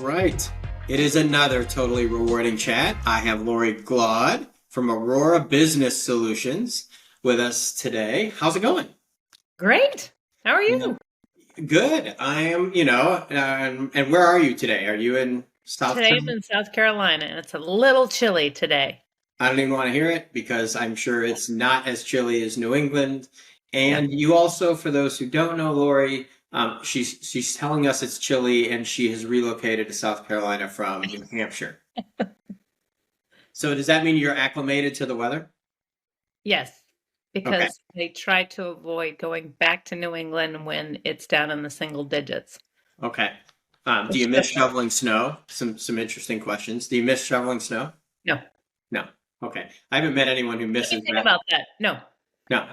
right. It is another totally rewarding chat. I have Laurie Glaude from Aurora Business Solutions with us today. How's it going? Great. How are Yeah. you? Good. I am, and where are you today? Are you in South Today I'm Carolina? in South Carolina and it's a little chilly today. I don't even want to hear it because I'm sure it's not as chilly as New England. Yeah. And you also, for those who don't know Lori, she's telling us it's chilly and she has relocated to South Carolina from New Hampshire. So does that mean you're acclimated to the weather? Yes, Okay. because they try to avoid going back to New England when it's down in the single digits. Okay. Do you miss shoveling snow? Some interesting questions. Do you miss shoveling snow? No. No. Okay. I haven't met anyone who Let me misses think that. about that. No. No.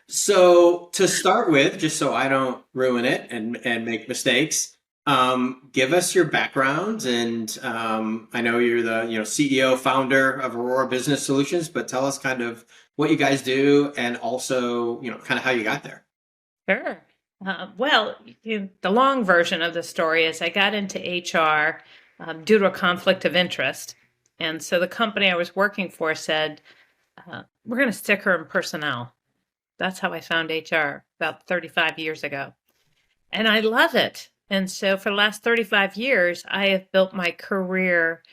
So to start with, just so I don't ruin it and make mistakes, give us your background. And I know you're the CEO founder of Aurora Business Solutions, but tell us kind of what you guys do and also kind of how you got there. Sure. The long version of the story is I got into HR due to a conflict of interest. And so the company I was working for said, we're going to stick her in personnel. That's how I found HR about 35 years ago. And I love it. And so for the last 35 years, I have built my career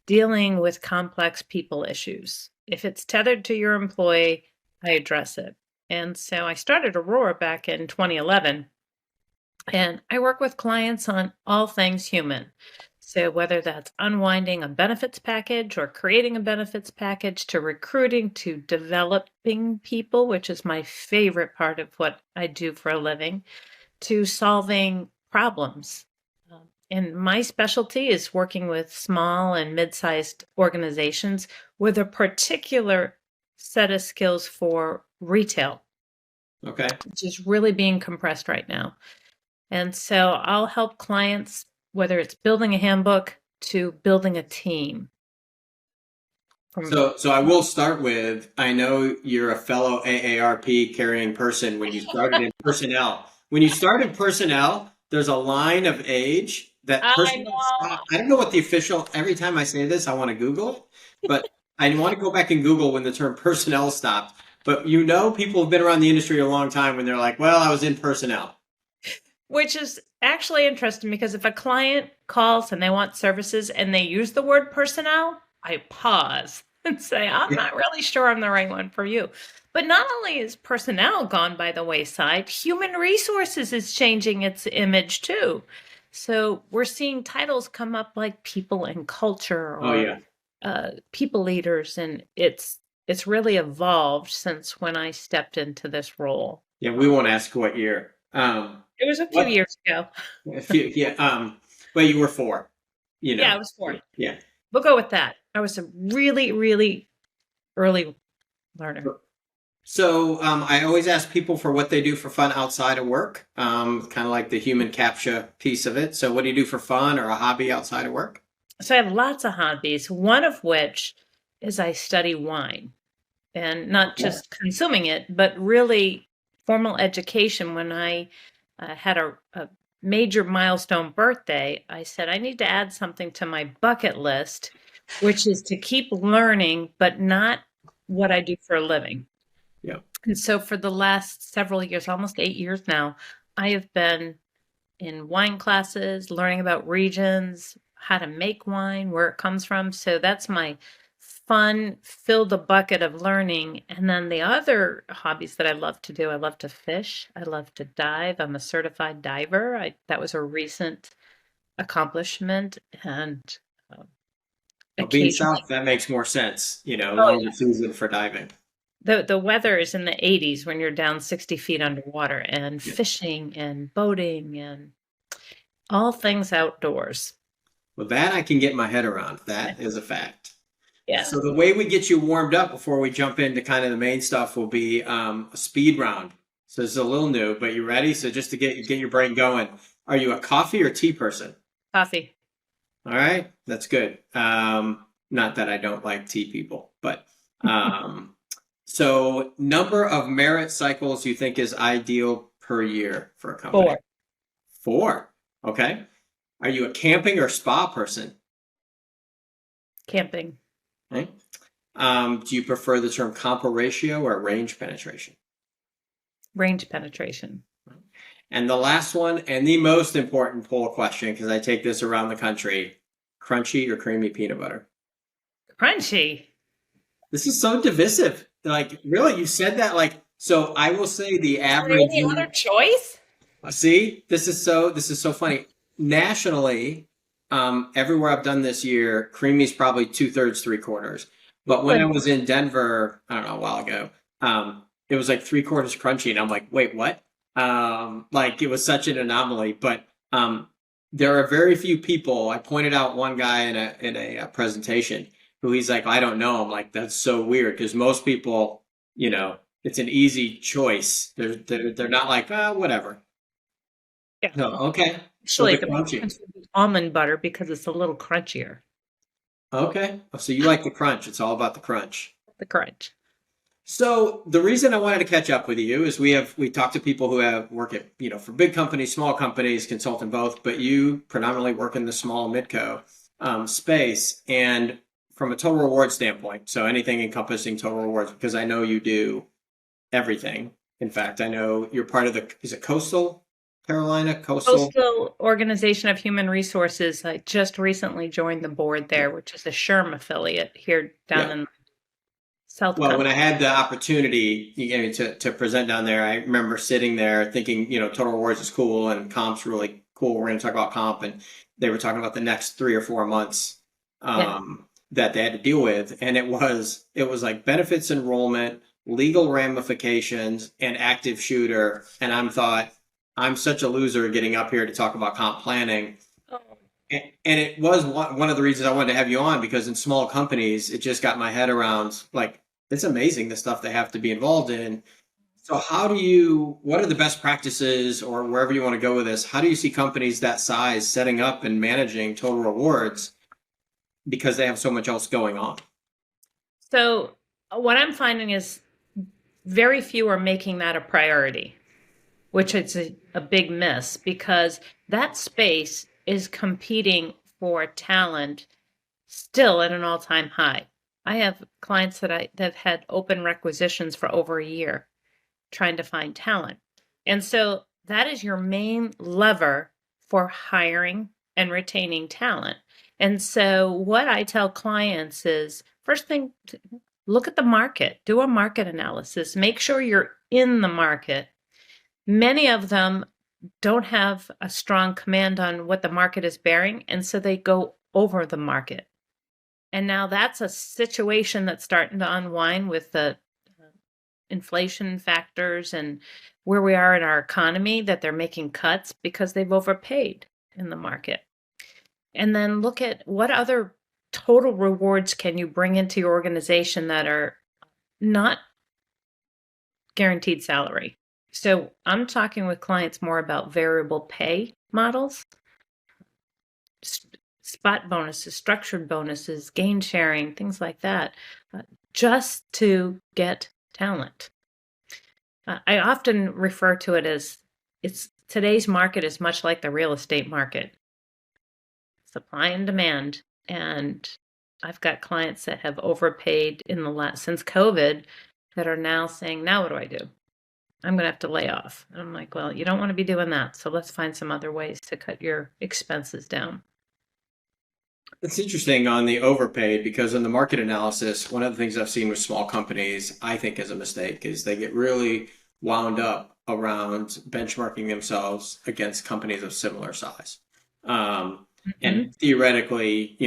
dealing with complex people issues. If it's tethered to your employee, I address it. And so I started Aurora back in 2011. And I work with clients on all things human. So, whether that's unwinding a benefits package or creating a benefits package to recruiting to developing people, which is my favorite part of what I do for a living, to solving problems. And my specialty is working with small and mid sized organizations with a particular set of skills for retail, Okay. which is really being compressed right now. And so I'll help clients, whether it's building a handbook to building a team. So I will start with, I know you're a fellow AARP carrying person when you started in personnel. When you started personnel, there's a line of age that I personnel know. stop. I don't know what the official, every time I say this, I want to Google it, but I want to go back and Google when the term personnel stopped. But people have been around the industry a long time when they're like, well, I was in personnel. Which is actually interesting because if a client calls and they want services and they use the word personnel, I pause and say, I'm Yeah. not really sure I'm the right one for you. But not only is personnel gone by the wayside, human resources is changing its image too. So we're seeing titles come up like people and culture Oh, or yeah. people leaders, and it's really evolved since when I stepped into this role. Yeah, we won't ask what year. It was a few What? years ago. If you, yeah, but you were four, Yeah, I was 4. yeah. We'll go with that. I was a really, really early learner. So I always ask people for what they do for fun outside of work, kind of like the human captcha piece of it. So what do you do for fun or a hobby outside of work? So I have lots of hobbies, one of which is I study wine and not Yeah. just consuming it, but really formal education. When I had a major milestone birthday, I said, I need to add something to my bucket list, which is to keep learning, but not what I do for a living. Yeah. And so for the last several years, almost 8 years now, I have been in wine classes, learning about regions, how to make wine, where it comes from. So that's my fun, fill the bucket of learning. And then the other hobbies that I love to do, I love to fish, I love to dive. I'm a certified diver. That was a recent accomplishment. And um, Well, being occasionally, south, that makes more sense, oh, longer season for diving. the weather is in the 80s when you're down 60 feet underwater, and Yeah. fishing and boating and all things outdoors. Well, that I can get my head around. That is a fact. Yeah. So the way we get you warmed up before we jump into kind of the main stuff will be a speed round. So this is a little new, but you ready? So just to get your brain going, are you a coffee or tea person? Coffee. All right, that's good. Not that I don't like tea people, but so number of merit cycles you think is ideal per year for a company? 4. 4. Okay. Are you a camping or spa person? Camping. Okay. Do you prefer the term comp ratio or range penetration? Range penetration. And the last one, and the most important poll question, because I take this around the country, crunchy or creamy peanut butter? Crunchy. This is so divisive. Like, really, you said that like, so I will say the Is there average. any other choice? See, this is so funny. Nationally, everywhere I've done this year, creamy is probably two-thirds, three-quarters. But when I Good. was in Denver, I don't know, a while ago, it was like three-quarters crunchy, and I'm like, wait, what? Like it was such an anomaly. But there are very few people. I pointed out one guy in a presentation who he's like, I don't know. I'm like, that's so weird because most people, it's an easy choice. They're not like, whatever. Yeah. No, okay. So Actually, the the crunchy. preference would be almond butter because it's a little crunchier. Okay. So you like the crunch. It's all about the crunch. The crunch. So the reason I wanted to catch up with you is we talk to people who have work at, for big companies, small companies, consult in both, but you predominantly work in the small midco space. And from a total reward standpoint, so anything encompassing total rewards, because I know you do everything. In fact, I know you're part of is it Coastal Carolina? Coastal? Coastal Organization of Human Resources. I just recently joined the board there, which is a SHRM affiliate here down Yeah. in South Well, when Country. I had the opportunity to present down there, I remember sitting there thinking, Total Rewards is cool and comp's really cool. We're going to talk about comp, and they were talking about the next 3 or 4 months Yeah. that they had to deal with, and it was like benefits enrollment, legal ramifications, and active shooter. And I'm such a loser getting up here to talk about comp planning. Oh. And it was one of the reasons I wanted to have you on because in small companies, it just got my head around like it's amazing the stuff they have to be involved in. So what are the best practices or wherever you want to go with this? How do you see companies that size setting up and managing total rewards because they have so much else going on? So what I'm finding is very few are making that a priority, which is a big miss because that space is competing for talent still at an all-time high. I have clients that have had open requisitions for over a year trying to find talent. And so that is your main lever for hiring and retaining talent. And so what I tell clients is first thing, look at the market, do a market analysis, make sure you're in the market. Many of them don't have a strong command on what the market is bearing, and so they go over the market. And now that's a situation that's starting to unwind with the inflation factors and where we are in our economy, that they're making cuts because they've overpaid in the market. And then look at what other total rewards can you bring into your organization that are not guaranteed salary. So I'm talking with clients more about variable pay models, spot bonuses, structured bonuses, gain sharing, things like that, just to get talent. I often refer to it as today's market is much like the real estate market, supply and demand. And I've got clients that have overpaid since COVID that are now saying, now what do I do? I'm going to have to lay off. And I'm like, well, you don't want to be doing that. So let's find some other ways to cut your expenses down. It's interesting on the overpaid because in the market analysis, one of the things I've seen with small companies, I think is a mistake, is they get really wound up around benchmarking themselves against companies of similar size. Mm-hmm. And theoretically,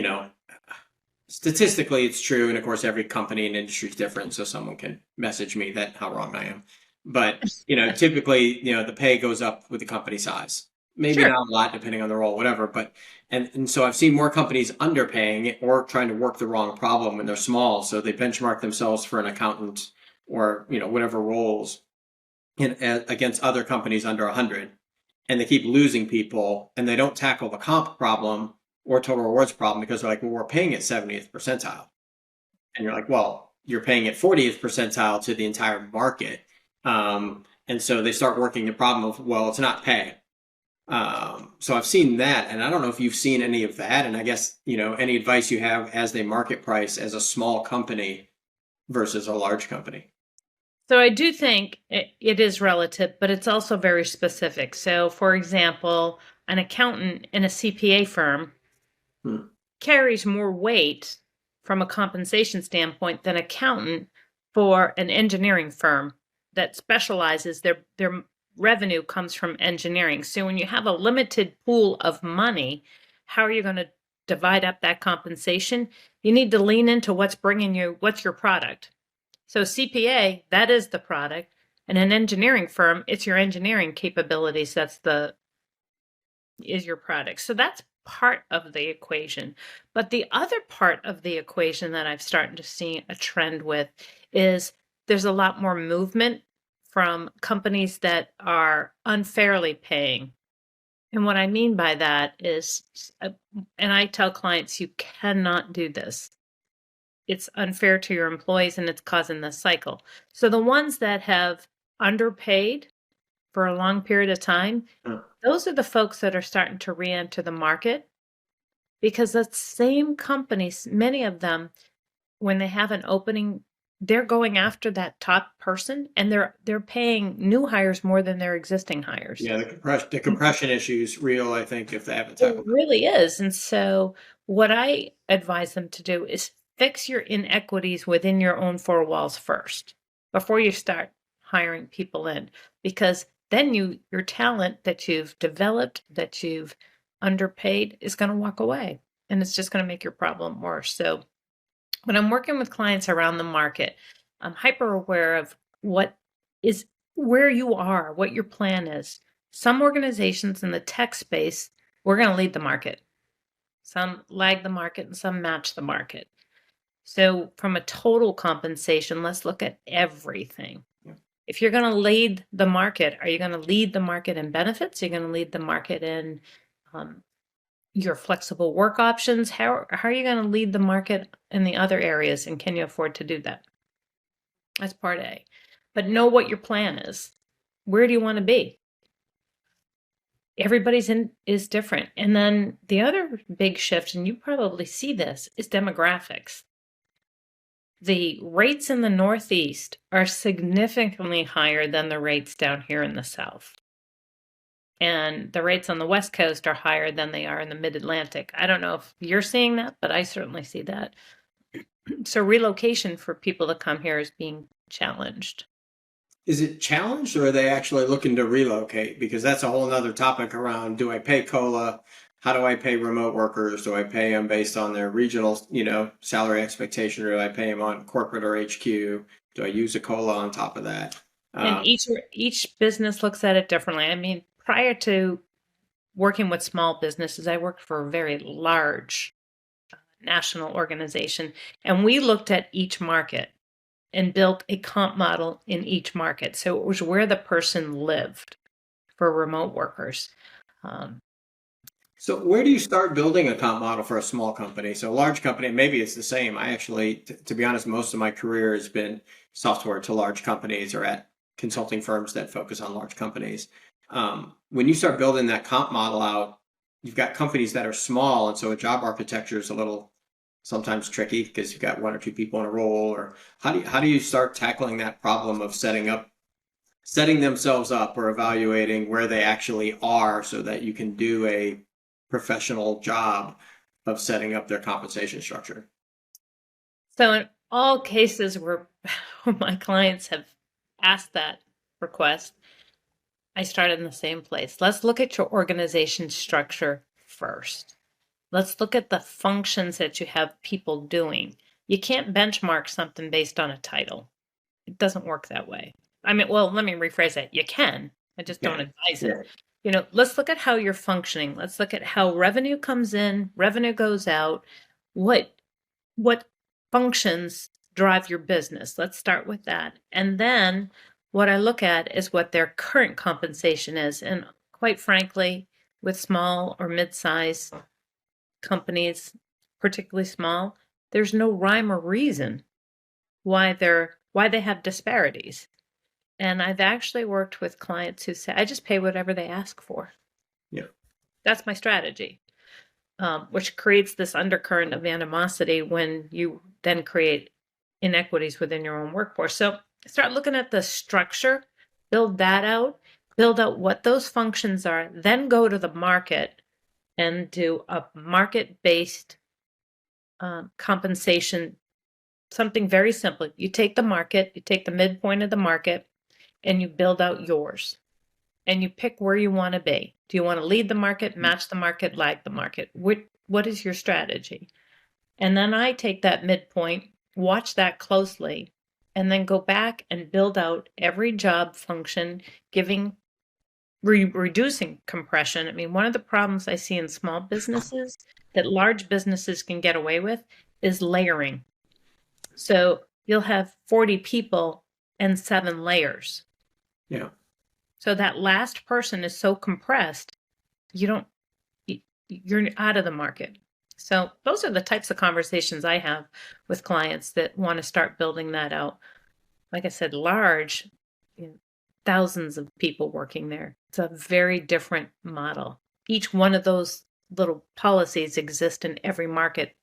statistically, it's true. And of course, every company and industry is different. So someone can message me that how wrong I am. But, typically, the pay goes up with the company size. Maybe Sure. not a lot depending on the role, whatever. But, and so I've seen more companies underpaying or trying to work the wrong problem when they're small. So they benchmark themselves for an accountant or, whatever roles against other companies under 100. And they keep losing people and they don't tackle the comp problem or total rewards problem because they're like, well, we're paying at 70th percentile. And you're like, well, you're paying at 40th percentile to the entire market. And so they start working the problem of, well, it's not pay. So I've seen that, and I don't know if you've seen any of that. And I guess, any advice you have as they market price as a small company versus a large company. So I do think it is relative, but it's also very specific. So, for example, an accountant in a CPA firm Hmm. carries more weight from a compensation standpoint than accountant for an engineering firm that specializes their revenue comes from engineering. So when you have a limited pool of money, how are you going to divide up that compensation? You need to lean into what's your product. So CPA, that is the product, and an engineering firm, it's your engineering capabilities is your product. So that's part of the equation. But the other part of the equation that I've started to see a trend with is there's a lot more movement from companies that are unfairly paying. And what I mean by that is, and I tell clients, you cannot do this. It's unfair to your employees and it's causing this cycle. So the ones that have underpaid for a long period of time, Huh. those are the folks that are starting to re-enter the market because the same companies, many of them, when they have an opening, they're going after that top person and they're paying new hires more than their existing hires. Yeah, the compression issue is real, I think, if they haven't It tackled that. really is. And so what I advise them to do is fix your inequities within your own four walls first before you start hiring people in because then your talent that you've developed, that you've underpaid is going to walk away and it's just going to make your problem worse. So when I'm working with clients around the market, I'm hyper aware of what is where you are, what your plan is. Some organizations in the tech space, we're going to lead the market. Some lag the market and some match the market. So, from a total compensation, let's look at everything. Yeah. If you're going to lead the market, are you going to lead the market in benefits? Are you going to lead the market in um, your flexible work options? How are you going to lead the market in the other areas? And can you afford to do that? That's part A. But know what your plan is. Where do you want to be? Everybody's in is different. And then the other big shift, and you probably see this, is demographics. The rates in the Northeast are significantly higher than the rates down here in the South. And the rates on the West Coast are higher than they are in the Mid Atlantic. I don't know if you're seeing that, but I certainly see that. So relocation for people to come here is being challenged. Is it challenged or are they actually looking to relocate? Because that's a whole nother topic around, do I pay COLA? How do I pay remote workers? Do I pay them based on their regional, salary expectation, or do I pay them on corporate or HQ? Do I use a COLA on top of that? And Um, each business looks at it differently. I mean, prior to working with small businesses, I worked for a very large national organization, and we looked at each market and built a comp model in each market. So it was where the person lived for remote workers. Um, So where do you start building a comp model for a small company? So a large company, maybe it's the same. I actually, to be honest, most of my career has been software to large companies or at consulting firms that focus on large companies. When you start building that comp model out, you've got companies that are small, and so a job architecture is a little sometimes tricky because you've got one or two people in a role. Or how do you start tackling that problem of setting themselves up or evaluating where they actually are so that you can do a professional job of setting up their compensation structure. so in all cases where my clients have asked that request, I started in the same place. Let's look at your organization structure first. Let's look at the functions that you have people doing. You can't benchmark something based on a title. It doesn't work that way. I mean, well, let me rephrase that. You can. I just don't Yeah. advise it. Yeah. Let's look at how you're functioning. Let's look at how revenue comes in, revenue goes out. What what functions drive your business? Let's start with that. And then what I look at is what their current compensation is. And quite frankly, with small or mid-sized companies, particularly small, there's no rhyme or reason why they have disparities. And I've actually worked with clients who say, I just pay whatever they ask for. Yeah. That's my strategy, which creates this undercurrent of animosity when you then create inequities within your own workforce. So start looking at the structure, build that out, build out what those functions are, then go to the market and do a market-based compensation, something very simple. You take the market, you take the midpoint of the market, and you build out yours. And you pick where you want to be. Do you want to lead the market, match the market, lag the market? What is your strategy? And then I take that midpoint, watch that closely, and then go back and build out every job function, reducing compression. I mean, one of the problems I see in small businesses that large businesses can get away with is layering. So you'll have 40 people and 7 layers. Yeah. So that last person is so compressed, you're out of the market. So those are the types of conversations I have with clients that want to start building that out. Like I said, large, thousands of people working there. It's a very different model. Each one of those little policies exist in every market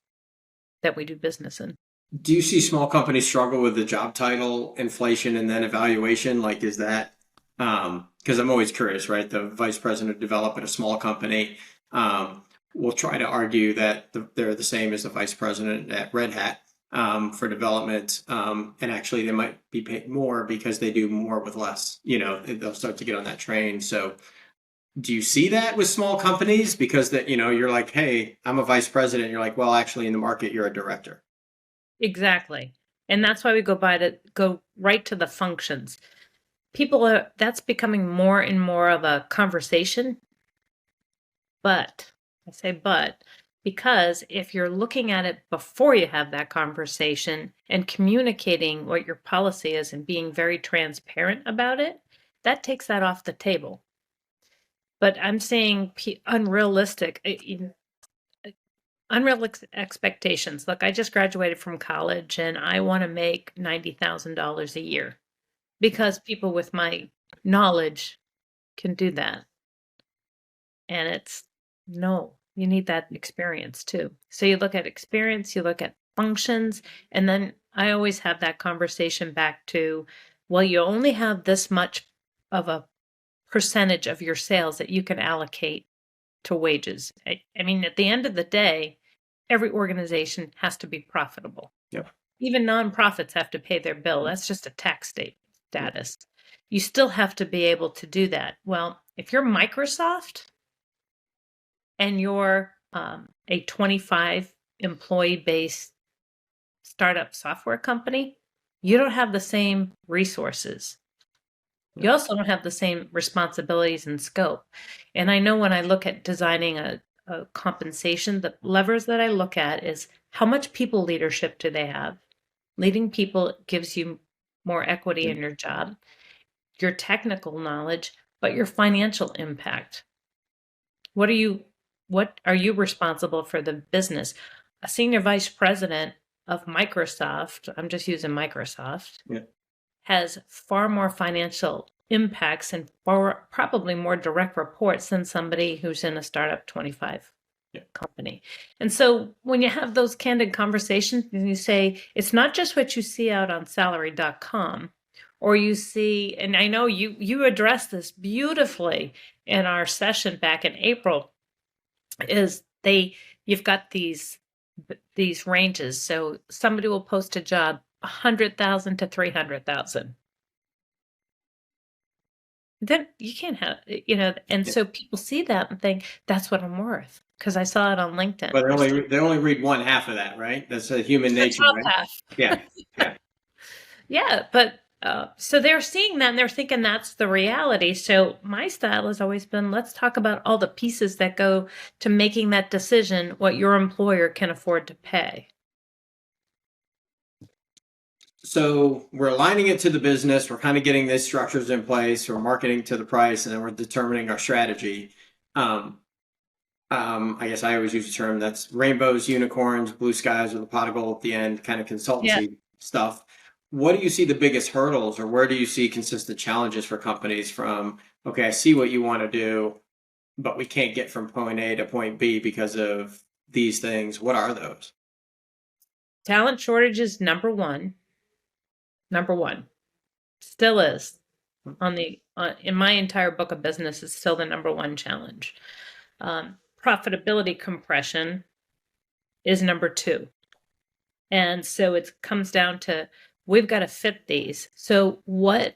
that we do business in. Do you see small companies struggle with the job title inflation and then evaluation? Like, is that because I'm always curious, right? The vice president of development at a small company will try to argue that they're the same as the vice president at Red Hat for development, and actually they might be paid more because they do more with less. They'll start to get on that train. So, do you see that with small companies? Because that you're like, hey, I'm a vice president. You're like, well, actually, in the market, you're a director. Exactly. And that's why we go right to the functions. That's becoming more and more of a conversation. But I say but because if you're looking at it before you have that conversation and communicating what your policy is and being very transparent about it, that takes that off the table. But I'm saying unrealistic expectations. Look, I just graduated from college and I want to make $90,000 a year because people with my knowledge can do that. And no, you need that experience too. So you look at experience, you look at functions, and then I always have that conversation back to, well, you only have this much of a percentage of your sales that you can allocate to wages. I mean, at the end of the day, every organization has to be profitable. Yep. Even nonprofits have to pay their bill. That's just a tax status. You still have to be able to do that. Well, if you're Microsoft and you're a 25 employee based startup software company, you don't have the same resources. You also don't have the same responsibilities and scope. And I know when I look at designing a compensation, the levers that I look at is how much people leadership do they have? Leading people gives you more equity in your job, your technical knowledge, but your financial impact. What are you responsible for the business? A senior vice president of Microsoft, I'm just using Microsoft, has far more financial impacts and probably more direct reports than somebody who's in a startup 25 company. And so when you have those candid conversations and you say, it's not just what you see out on salary.com, or you see, and I know you addressed this beautifully in our session back in April, is you've got these ranges. So somebody will post a job 100,000 to 300,000. Then you can't have, and so people see that and think that's what I'm worth because I saw it on LinkedIn. But they only read one half of that, right? That's a human nature, right? Half. Yeah. Yeah, but so they're seeing that and they're thinking that's the reality. So my style has always been, let's talk about all the pieces that go to making that decision, what your employer can afford to pay. So we're aligning it to the business. We're kind of getting these structures in place. We're marketing to the price, and then we're determining our strategy. I guess I always use the term that's rainbows, unicorns, blue skies with a pot of gold at the end, kind of consultancy stuff. What do you see the biggest hurdles, or where do you see consistent challenges for companies from, okay, I see what you want to do. but we can't get from point A to point B because of these things. What are those? Talent shortage is number one. Number one. Still is in my entire book of business is still the number one challenge. Profitability compression is number two. And so it comes down to we've got to fit these. So what,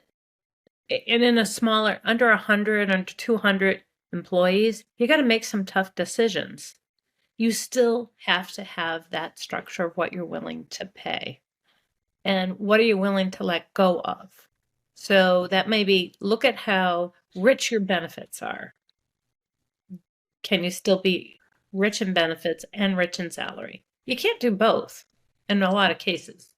and in a smaller, under 100, under 200 employees, you got to make some tough decisions. You still have to have that structure of what you're willing to pay and what are you willing to let go of. So that may be look at how rich your benefits are. Can you still be rich in benefits and rich in salary? You can't do both in a lot of cases.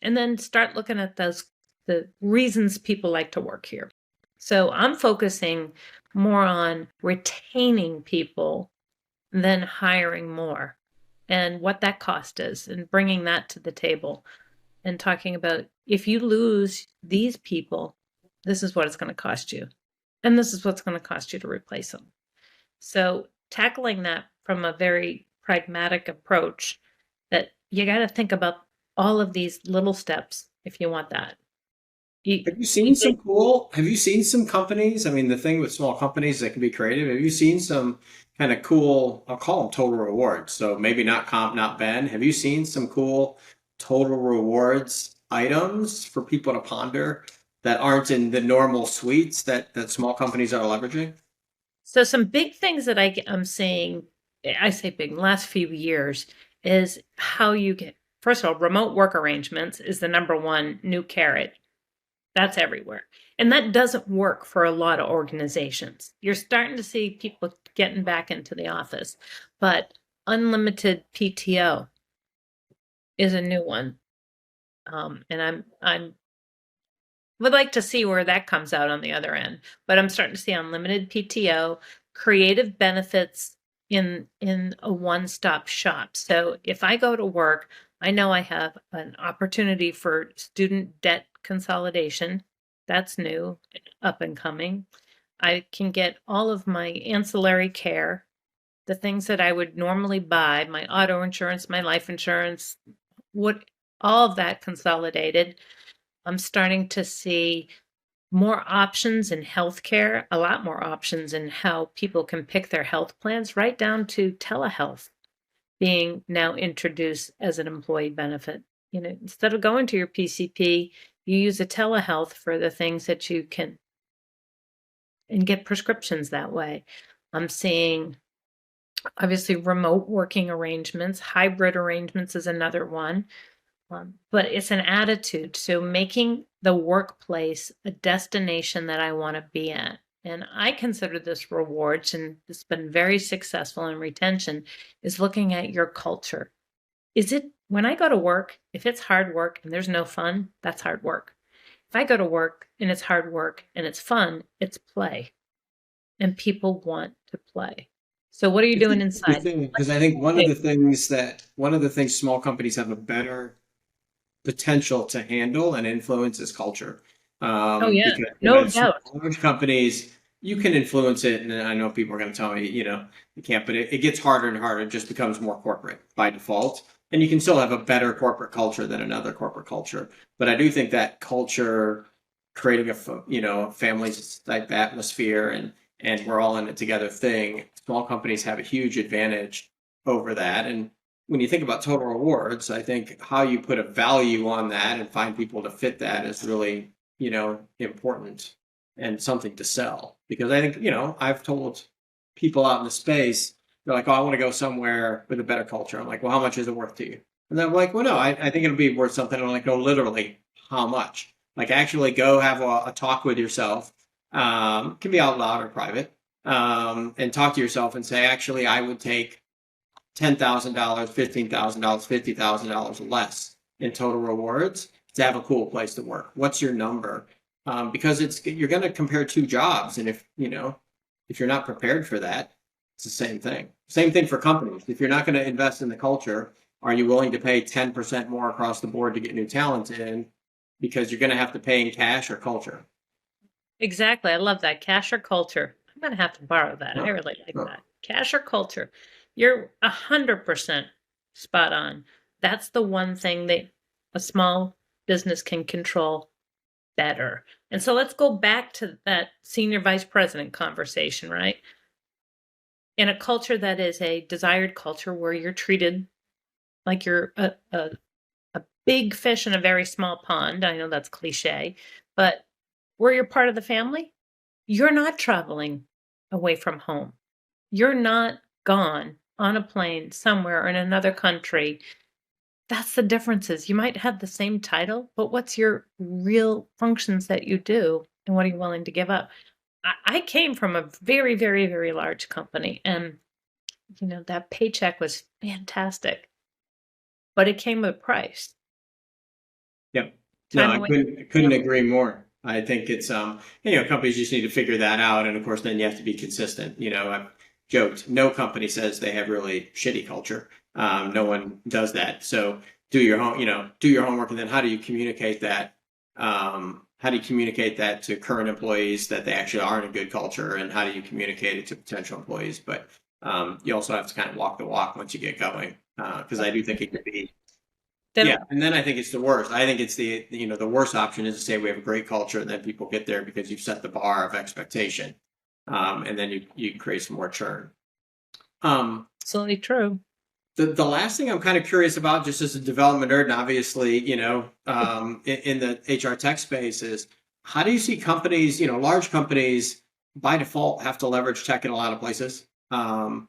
And then start looking at the reasons people like to work here. So I'm focusing more on retaining people than hiring more and what that cost is and bringing that to the table and talking about if you lose these people, this is what it's going to cost you. And this is what's going to cost you to replace them. So tackling that from a very pragmatic approach that you got to think about all of these little steps if you want that. Have you seen some cool? Have you seen some companies? I mean, the thing with small companies that can be creative. Have you seen some kind of cool? I'll call them total rewards. So maybe not comp, not Ben. Have you seen some cool total rewards items for people to ponder that aren't in the normal suites that small companies are leveraging? So some big things that I'm seeing, I say big, in the last few years is how you get, first of all, remote work arrangements is the number one new carrot. That's everywhere. And that doesn't work for a lot of organizations. You're starting to see people getting back into the office, but unlimited PTO is a new one. And I'm would like to see where that comes out on the other end, but I'm starting to see unlimited PTO, creative benefits in a one-stop shop. So if I go to work, I know I have an opportunity for student debt consolidation. That's new, up and coming. I can get all of my ancillary care, the things that I would normally buy, my auto insurance, my life insurance, what all of that consolidated. I'm starting to see more options in healthcare, a lot more options in how people can pick their health plans, right down to telehealth being now introduced as an employee benefit. You know, instead of going to your PCP, you use a telehealth for the things that you can and get prescriptions that way. I'm seeing obviously remote working arrangements, hybrid arrangements is another one. But it's an attitude. So making the workplace a destination that I want to be at. And I consider this rewards, and it's been very successful in retention, is looking at your culture. Is it when I go to work, if it's hard work and there's no fun, that's hard work. If I go to work and it's hard work and it's fun, it's play. And people want to play. So what are you doing inside? Because I think one of the things small companies have a better potential to handle and influence is culture. Oh yeah, Because no with doubt. large companies, you can influence it, and I know people are going to tell me, you can't, but it gets harder and harder. It just becomes more corporate by default, and you can still have a better corporate culture than another corporate culture. But I do think that culture, creating families type atmosphere, and we're all in it together thing. Small companies have a huge advantage over that, and when you think about total rewards, I think how you put a value on that and find people to fit that is really, important and something to sell. Because I think, I've told people out in the space, they're like, oh, I want to go somewhere with a better culture. I'm like, well, how much is it worth to you? And they're like, well, no, I think it'll be worth something. I'm like, no, literally, how much? Like, actually go have a talk with yourself. Can be out loud or private. And talk to yourself and say, actually, I would take $10,000, $15,000, $50,000 less in total rewards to have a cool place to work. What's your number? Because you're going to compare two jobs, and if you're not prepared for that, it's the same thing. Same thing for companies. If you're not going to invest in the culture, are you willing to pay 10% more across the board to get new talent in? Because you're going to have to pay in cash or culture. Exactly. I love that. Cash or culture. going to have to borrow that. I really like Oh. that. Cash or culture? You're 100% spot on. That's the one thing that a small business can control better. And so let's go back to that senior vice president conversation, right? In a culture that is a desired culture where you're treated like you're a big fish in a very small pond. I know that's cliche, but where you're part of the family, you're not traveling away from home. You're not gone on a plane somewhere in another country. That's the differences. You might have the same title, but what's your real functions that you do and what are you willing to give up? I came from a very, very, very large company and that paycheck was fantastic, but it came with a price. Yep. No, Time I away. couldn't agree more. I think it's companies just need to figure that out, and of course, then you have to be consistent. I've joked, no company says they have really shitty culture. No one does that. So do your homework, and then how do you communicate that? How do you communicate that to current employees that they actually are in a good culture, and how do you communicate it to potential employees? But you also have to kind of walk the walk once you get going, because I do think it could be. Then Yeah, and then I think it's the worst. I think it's the worst option is to say we have a great culture, and then people get there because you've set the bar of expectation, and then you create some more churn. absolutely true. The last thing I'm kind of curious about, just as a development nerd, and obviously, in the HR tech space, is how do you see companies, large companies by default have to leverage tech in a lot of places. How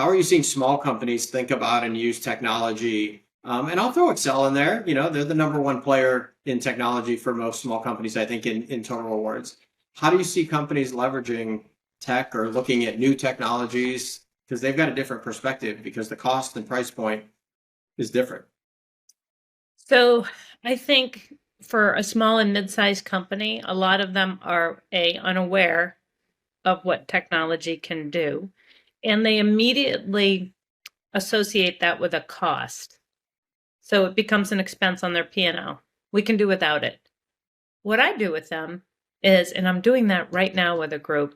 are you seeing small companies think about and use technology? And I'll throw Excel in there. They're the number one player in technology for most small companies, I think, in total rewards. How do you see companies leveraging tech or looking at new technologies? Because they've got a different perspective because the cost and price point is different. So I think for a small and mid-sized company, a lot of them are unaware of what technology can do, and they immediately associate that with a cost. So it becomes an expense on their P&L. We can do without it. What I do with them is, and I'm doing that right now with a group,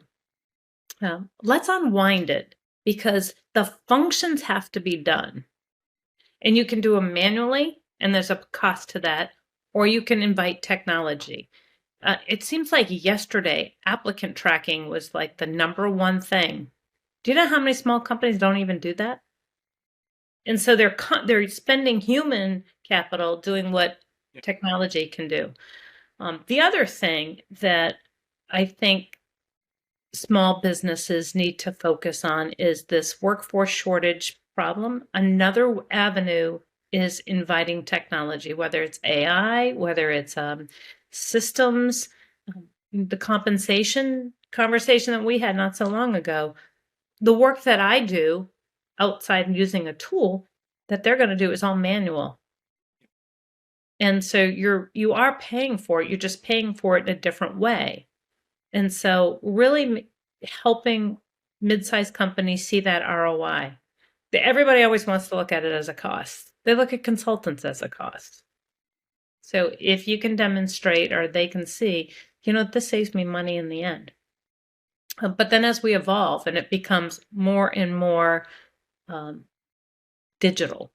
let's unwind it because the functions have to be done. And you can do them manually, and there's a cost to that, or you can invite technology. It seems like yesterday, applicant tracking was like the number one thing. Do you know how many small companies don't even do that? And so they're spending human capital doing what technology can do. The other thing that I think small businesses need to focus on is this workforce shortage problem. Another avenue is inviting technology, whether it's AI, whether it's systems, the compensation conversation that we had not so long ago. The work that I do outside using a tool that they're going to do is all manual. And so you are paying for it. You're just paying for it in a different way. And so really helping mid-sized companies see that ROI. Everybody always wants to look at it as a cost. They look at consultants as a cost. So if you can demonstrate or they can see, this saves me money in the end. But then as we evolve and it becomes more and more digital,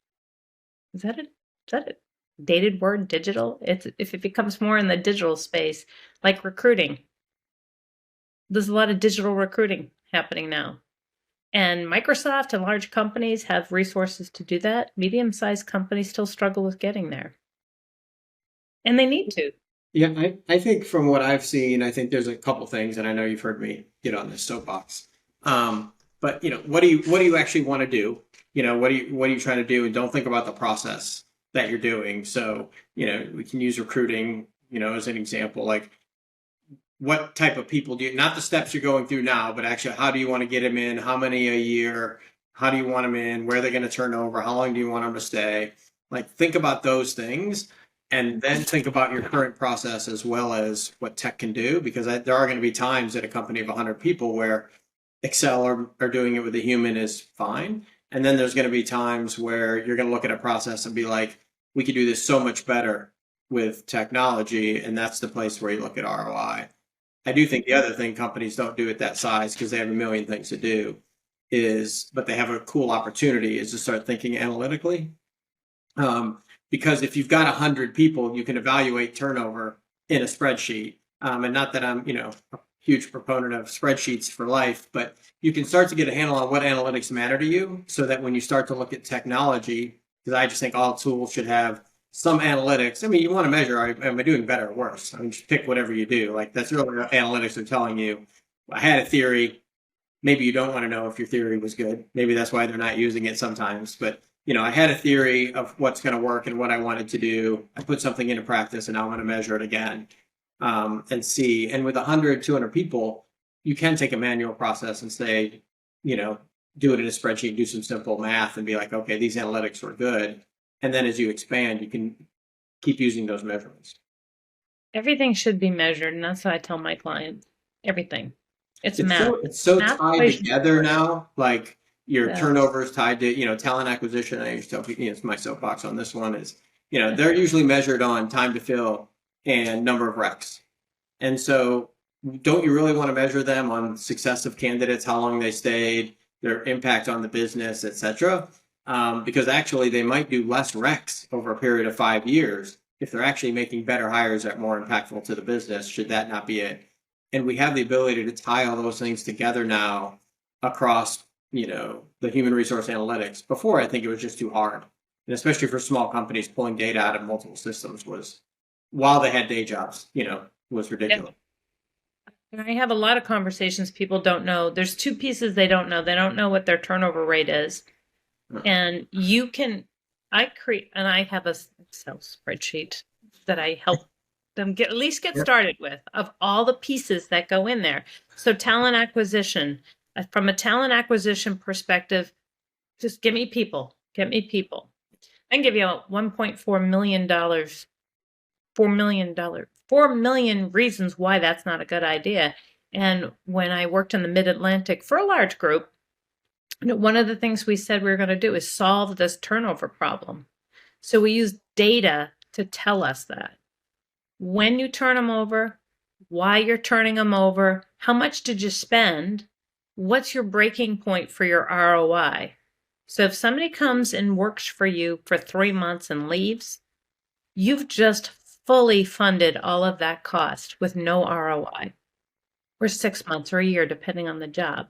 is that a dated word, digital? If it becomes more in the digital space, like recruiting, there's a lot of digital recruiting happening now. And Microsoft and large companies have resources to do that. Medium-sized companies still struggle with getting there. And they need to. Yeah, I think from what I've seen, I think there's a couple things, and I know you've heard me get on this soapbox. But what do you actually want to do? What are you trying to do? And don't think about the process that you're doing. So, we can use recruiting, as an example, like what type of people do you, not the steps you're going through now, but actually how do you want to get them in? How many a year? How do you want them in? Where are they going to turn over? How long do you want them to stay? Like think about those things and then think about your current process as well as what tech can do, because there are going to be times at a company of 100 people where Excel or doing it with a human is fine. And then there's going to be times where you're going to look at a process and be like, we could do this so much better with technology. And that's the place where you look at ROI. I do think the other thing companies don't do at that size because they have a million things to do but they have a cool opportunity is to start thinking analytically. Because if you've got 100 people, you can evaluate turnover in a spreadsheet. And not that I'm, a huge proponent of spreadsheets for life, but you can start to get a handle on what analytics matter to you so that when you start to look at technology, because I just think all tools should have some analytics. I mean, you want to measure, am I doing better or worse? I mean, just pick whatever you do. Like that's really what analytics are telling you. I had a theory. Maybe you don't want to know if your theory was good. Maybe that's why they're not using it sometimes. But I had a theory of what's going to work and what I wanted to do. I put something into practice, and now I'm going to measure it again and see. And with 100, 200 people, you can take a manual process and say, do it in a spreadsheet, do some simple math, and be like, okay, these analytics were good. And then as you expand, you can keep using those measurements. Everything should be measured, and that's what I tell my clients. Everything. It's math. It's so Math tied equation. together now. Like your Yeah. turnover is tied to, talent acquisition. I used to tell people, it's my soapbox on this one is, they're usually measured on time to fill and number of recs. And so don't you really want to measure them on success of candidates, how long they stayed, their impact on the business, et cetera? Because actually they might do less recs over a period of 5 years if they're actually making better hires that are more impactful to the business. Should that not be it? And we have the ability to tie all those things together now across, the human resource analytics. Before, I think it was just too hard. And especially for small companies, pulling data out of multiple systems was, while they had day jobs, was ridiculous. And I have a lot of conversations people don't know. There's two pieces they don't know. They don't know what their turnover rate is. And I have a Excel spreadsheet that I help them get started with of all the pieces that go in there. So talent acquisition, from a talent acquisition perspective, just give me people. I can give you $1.4 million, $4 million reasons why that's not a good idea. And when I worked in the Mid-Atlantic for a large group, one of the things we said we were going to do is solve this turnover problem. So we use data to tell us that. When you turn them over, why you're turning them over, how much did you spend, what's your breaking point for your ROI? So if somebody comes and works for you for 3 months and leaves, you've just fully funded all of that cost with no ROI, or 6 months or a year, depending on the job.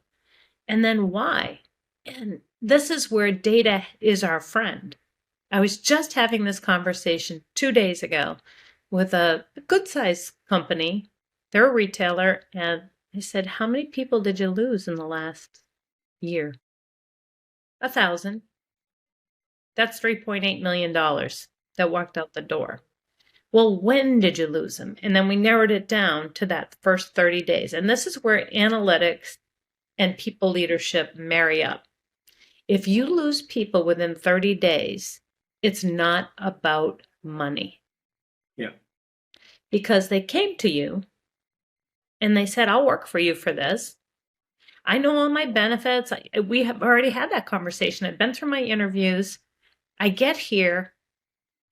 And then why? And this is where data is our friend. I was just having this conversation 2 days ago with a good-sized company. They're a retailer, and I said, how many people did you lose in the last year? 1,000. That's $3.8 million that walked out the door. Well, when did you lose them? And then we narrowed it down to that first 30 days. And this is where analytics and people leadership marry up. If you lose people within 30 days, it's not about money. Yeah. Because they came to you and they said, I'll work for you for this. I know all my benefits. We have already had that conversation. I've been through my interviews. I get here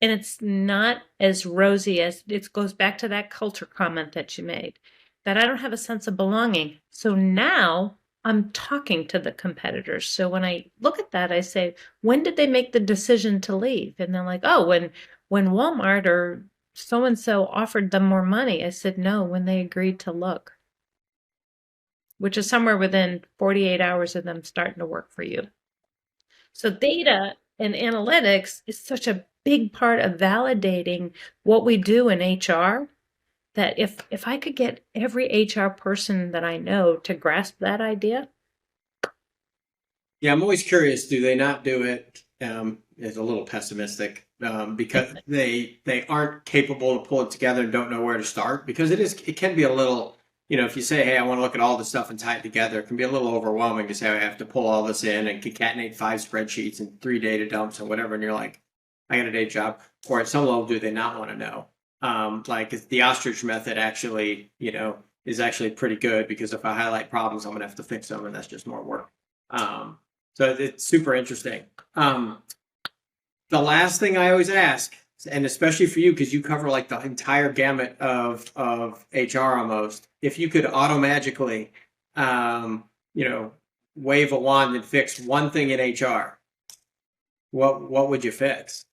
and it's not as rosy as it goes back to that culture comment that you made, that I don't have a sense of belonging. So now I'm talking to the competitors. So when I look at that, I say, when did they make the decision to leave? And they're like, oh, when Walmart or so-and-so offered them more money. I said, no, when they agreed to look, which is somewhere within 48 hours of them starting to work for you. So data and analytics is such a big part of validating what we do in HR, that if I could get every HR person that I know to grasp that idea. Yeah, I'm always curious, do they not do it? Is a little pessimistic because they aren't capable to pull it together and don't know where to start, because it can be a little, if you say, hey, I want to look at all this stuff and tie it together, it can be a little overwhelming to say, I have to pull all this in and concatenate 5 spreadsheets and 3 data dumps and whatever. And you're like, I got a day job. Or at some level, do they not want to know? Like the ostrich method actually, is actually pretty good, because if I highlight problems, I'm going to have to fix them, and that's just more work. So it's super interesting. The last thing I always ask, And especially for you, because you cover like the entire gamut of HR almost. If you could auto magically, you know, wave a wand and fix one thing in HR, what would you fix?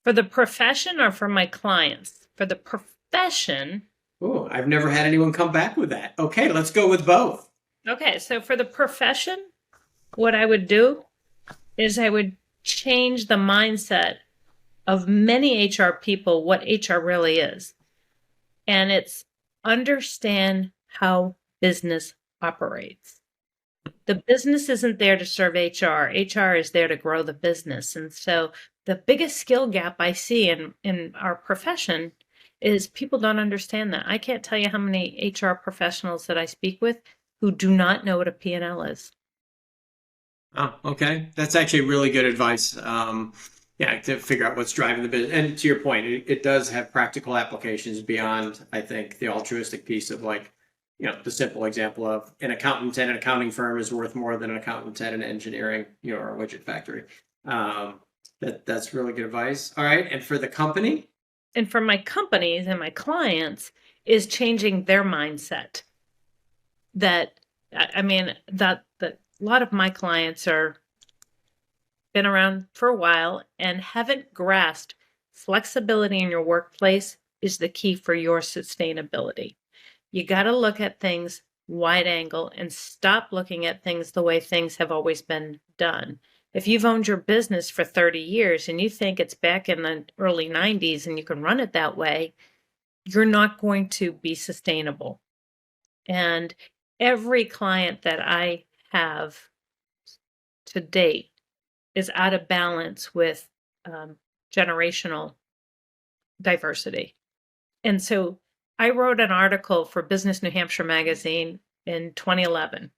For the profession or for my clients? For the profession. Oh, I've never had anyone come back with that. Okay, let's go with both. Okay, so for the profession, what I would do is I would change the mindset of many HR people what HR really is. And it's understand how business operates. The business isn't there to serve HR. HR is there to grow the business. And so the biggest skill gap I see in our profession is people don't understand that. I can't tell you how many HR professionals that I speak with who do not know what a P&L is. Oh, okay. That's actually really good advice. Yeah, to figure out what's driving the business. And to your point, it does have practical applications beyond, I think, the altruistic piece of like, the simple example of an accountant at an accounting firm is worth more than an accountant at an engineering, or a widget factory. That's really good advice. All right. And for the company? And for my companies and my clients is changing their mindset. That a lot of my clients are been around for a while and haven't grasped flexibility in your workplace is the key for your sustainability. You got to look at things wide angle and stop looking at things the way things have always been done. If you've owned your business for 30 years and you think it's back in the early 90s and you can run it that way, you're not going to be sustainable. And every client that I have to date is out of balance with generational diversity. And so I wrote an article for Business New Hampshire magazine in 2011.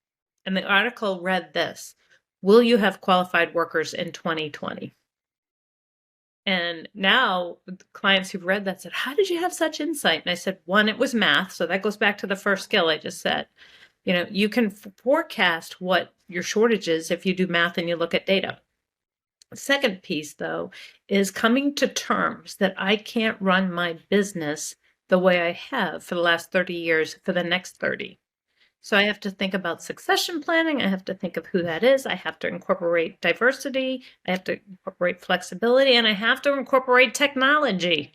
And the article read this: will you have qualified workers in 2020? And now clients who've read that said, how did you have such insight? And I said, one, it was math. So that goes back to the first skill I just said. You can forecast what your shortage is if you do math and you look at data. The second piece, though, is coming to terms that I can't run my business the way I have for the last 30 years for the next 30. So I have to think about succession planning. I have to think of who that is. I have to incorporate diversity. I have to incorporate flexibility, and I have to incorporate technology.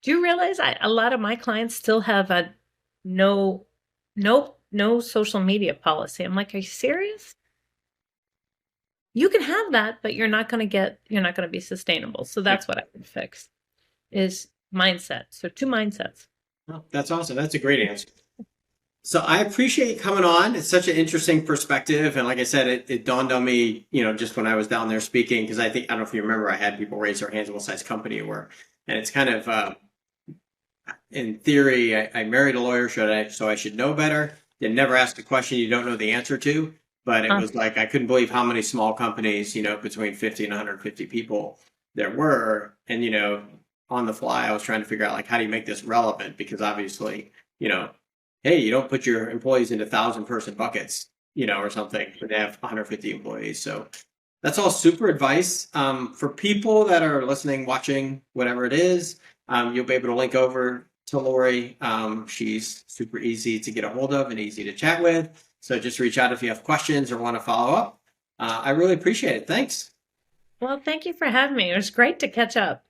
Do you realize a lot of my clients still have a no social media policy? I'm like, are you serious? You can have that, but you're not going to be sustainable. So that's what I would fix is mindset. So 2 mindsets. Oh, that's awesome. That's a great answer. So I appreciate you coming on. It's such an interesting perspective. And like I said, it dawned on me, just when I was down there speaking, because I don't know if you remember, I had people raise their hands what size company you were. And it's kind of, in theory, I married a lawyer, so I should know better. You never ask a question you don't know the answer to. But it was like, I couldn't believe how many small companies, between 50 and 150 people there were. And, on the fly, I was trying to figure out, like, how do you make this relevant? Because obviously, hey, you don't put your employees into 1,000-person buckets, or something, but they have 150 employees. So that's all super advice. For people that are listening, watching, whatever it is, you'll be able to link over to Laurie. She's super easy to get a hold of and easy to chat with. So just reach out if you have questions or want to follow up. I really appreciate it. Thanks. Well, thank you for having me. It was great to catch up.